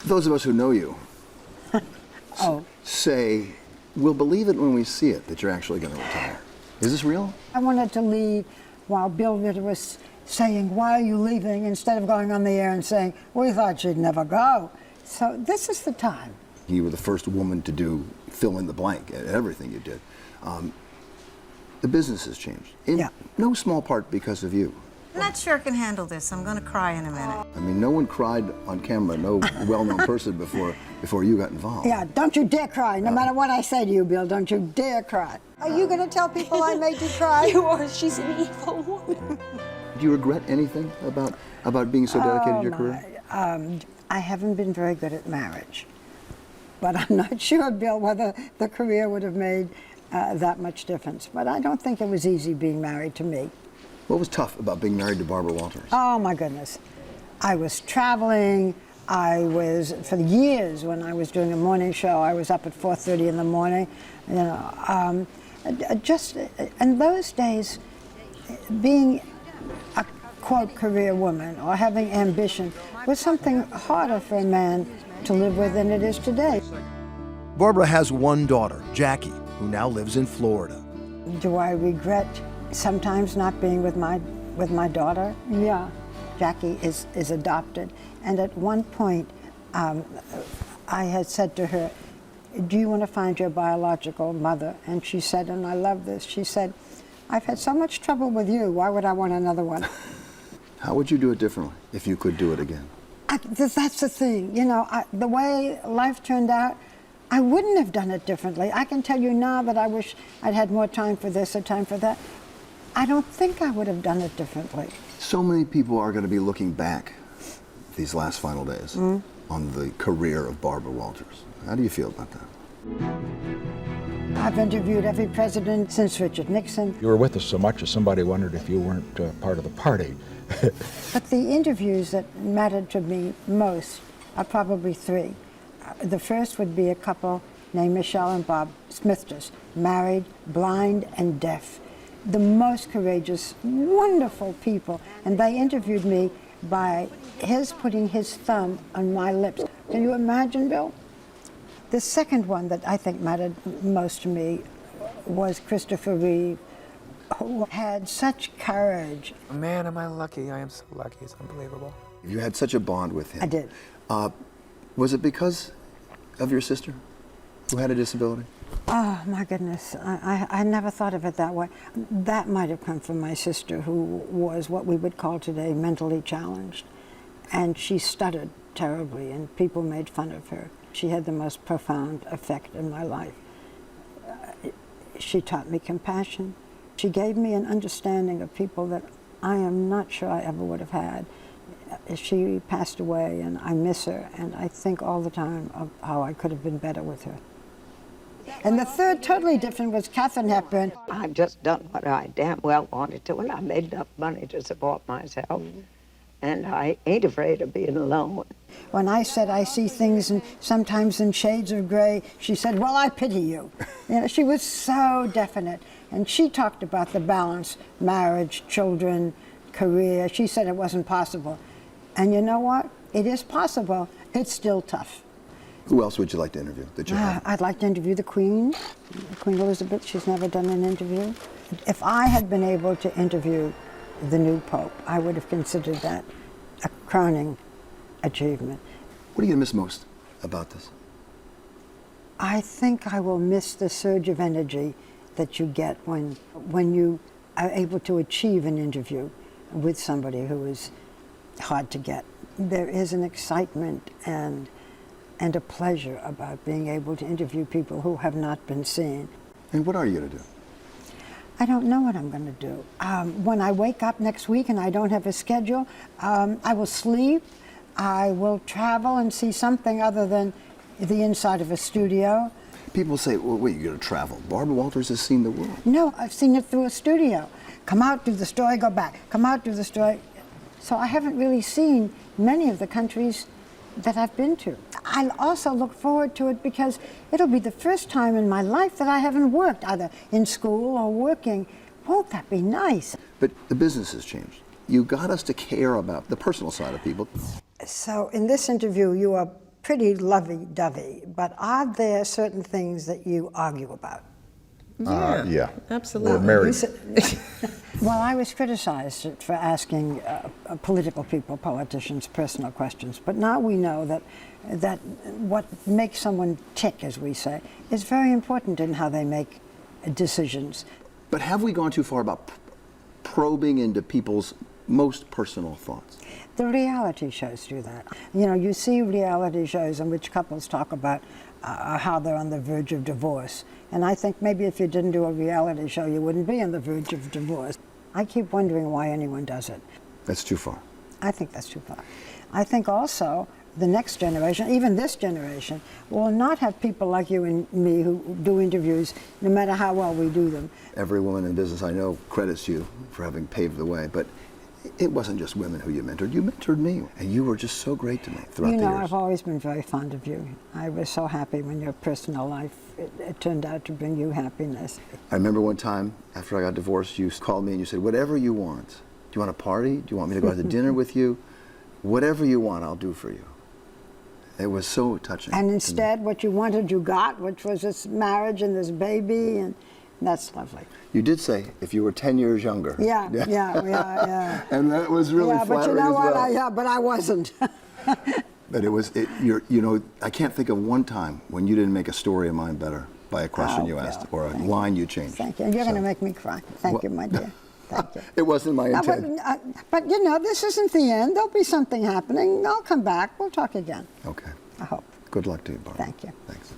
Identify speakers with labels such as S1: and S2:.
S1: Those of us who know you
S2: Oh,
S1: say, we'll believe it when we see it that you're actually going to retire. Is this real?
S2: I wanted to leave while Bill Ritter was saying, "Why are you leaving?" instead of going on the air and saying, "We thought you'd never go." So this is the time.
S1: You were the first woman to do fill in the blank at everything you did. The business has changed, in
S2: Yeah.
S1: no small part because of you.
S3: I'm not sure I can handle this. I'm going to cry in a minute.
S1: I mean, no one cried on camera, no well-known person before you got involved.
S2: Yeah, don't you dare cry. No matter what I say to you, Bill, don't you dare cry. Are you going to tell people I made you cry?
S4: You are. She's an evil woman.
S1: Do you regret anything about being so dedicated to your career?
S2: I haven't been very good at marriage, but I'm not sure, Bill, whether the career would have made that much difference. But I don't think it was easy being married to me.
S1: What was tough about being married to Barbara Walters?
S2: Oh my goodness. I was traveling. For years when I was doing a morning show, I was up at 4:30 in the morning. You know, just in those days, being a quote career woman or having ambition was something harder for a man to live with than it is today.
S5: Barbara has one daughter, Jackie, who now lives in Florida.
S2: Do I regret sometimes not being with my daughter? Yeah. Jackie is adopted. And at one point, I had said to her, "Do you want to find your biological mother?" And she said, and I love this, she said, "I've had so much trouble with you, why would I want another one?"
S1: How would you do it differently if you could do it again?
S2: That's the thing. You know, the way life turned out, I wouldn't have done it differently. I can tell you now that I wish I'd had more time for this or time for that. I don't think I would have done it differently.
S1: So many people are going to be looking back these last final days on the career of Barbara Walters. How do you feel about that?
S2: I've interviewed every president since Richard Nixon.
S6: You were with us so much that somebody wondered if you weren't part of the party.
S2: But the interviews that mattered to me most are probably three. The first would be a couple named Michelle and Bob Smithers, married, blind, and deaf. The most courageous, wonderful people. And they interviewed me by his putting his thumb on my lips. Can you imagine, Bill? The second one that I think mattered most to me was Christopher Reeve, who had such courage.
S7: Man, am I lucky. I am so lucky. It's unbelievable.
S1: You had such a bond with him.
S2: I did.
S1: Was it because of your sister who had a disability?
S2: Oh, my goodness. I never thought of it that way. That might have come from my sister, who was what we would call today mentally challenged. And she stuttered terribly, and people made fun of her. She had the most profound effect in my life. She taught me compassion. She gave me an understanding of people that I am not sure I ever would have had. She passed away, and I miss her, and I think all the time of how I could have been better with her. And the third, totally different, was Katharine Hepburn.
S8: I've just done what I damn well wanted to, and I made enough money to support myself. And I ain't afraid of being alone.
S2: When I said I see things sometimes in shades of gray, she said, "Well, I pity you." You know, she was so definite. And she talked about the balance, marriage, children, career. She said it wasn't possible. And you know what? It is possible. It's still tough.
S1: Who else would you like to interview that you have?
S2: I'd like to interview the Queen, Queen Elizabeth. She's never done an interview. If I had been able to interview the new Pope, I would have considered that a crowning achievement.
S1: What are you going to miss most about this?
S2: I think I will miss the surge of energy that you get when you are able to achieve an interview with somebody who is hard to get. There is an excitement and a pleasure about being able to interview people who have not been seen.
S1: And what are you going to do?
S2: I don't know what I'm going to do. When I wake up next week and I don't have a schedule, I will sleep, I will travel and see something other than the inside of a studio.
S1: People say, well, wait, you're going to travel. Barbara Walters has seen the world.
S2: No, I've seen it through a studio. Come out, do the story, go back. Come out, do the story. So I haven't really seen many of the countries that I've been to. I also look forward to it because it'll be the first time in my life that I haven't worked, either in school or working. Won't that be nice?
S1: But the business has changed. You got us to care about the personal side of people.
S2: So in this interview, you are pretty lovey-dovey, but are there certain things that you argue about?
S6: Yeah.
S9: Absolutely.
S6: We're married.
S2: Well, I was criticized for asking political people, politicians, personal questions, but now we know that what makes someone tick, as we say, is very important in how they make decisions.
S1: But have we gone too far about probing into people's most personal thoughts?
S2: The reality shows do that. You know, you see reality shows in which couples talk about how they're on the verge of divorce. And I think maybe if you didn't do a reality show, you wouldn't be on the verge of divorce. I keep wondering why anyone does it.
S1: That's too far.
S2: I think that's too far. I think also the next generation, even this generation, will not have people like you and me who do interviews, no matter how well we do them.
S1: Every woman in business I know credits you for having paved the way, but it wasn't just women who you mentored me, and you were just so great to me throughout
S2: You
S1: the
S2: know,
S1: years.
S2: I've always been very fond of you. I was so happy when your personal life, it turned out to bring you happiness.
S1: I remember one time after I got divorced, you called me and you said, whatever you want. Do you want a party? Do you want me to go out to dinner with you? Whatever you want, I'll do for you. It was so touching.
S2: And instead, what you wanted, you got, which was this marriage and this baby, and that's lovely.
S1: You did say if you were 10 years younger.
S2: Yeah.
S1: And that was really
S2: Yeah, but you
S1: flattering
S2: know
S1: as
S2: what?
S1: well.
S2: But I wasn't.
S1: But it was, you know, I can't think of one time when you didn't make a story of mine better by a question you asked or a line you changed.
S2: Thank you. And you're going to
S1: So-
S2: make me cry. Thank you, my dear. Thank you.
S1: It wasn't my
S2: No,
S1: intent.
S2: but you know, this isn't the end. There'll be something happening. I'll come back. We'll talk again.
S1: Okay.
S2: I hope.
S1: Good luck to you, Barbara.
S2: Thank you.
S1: Thanks.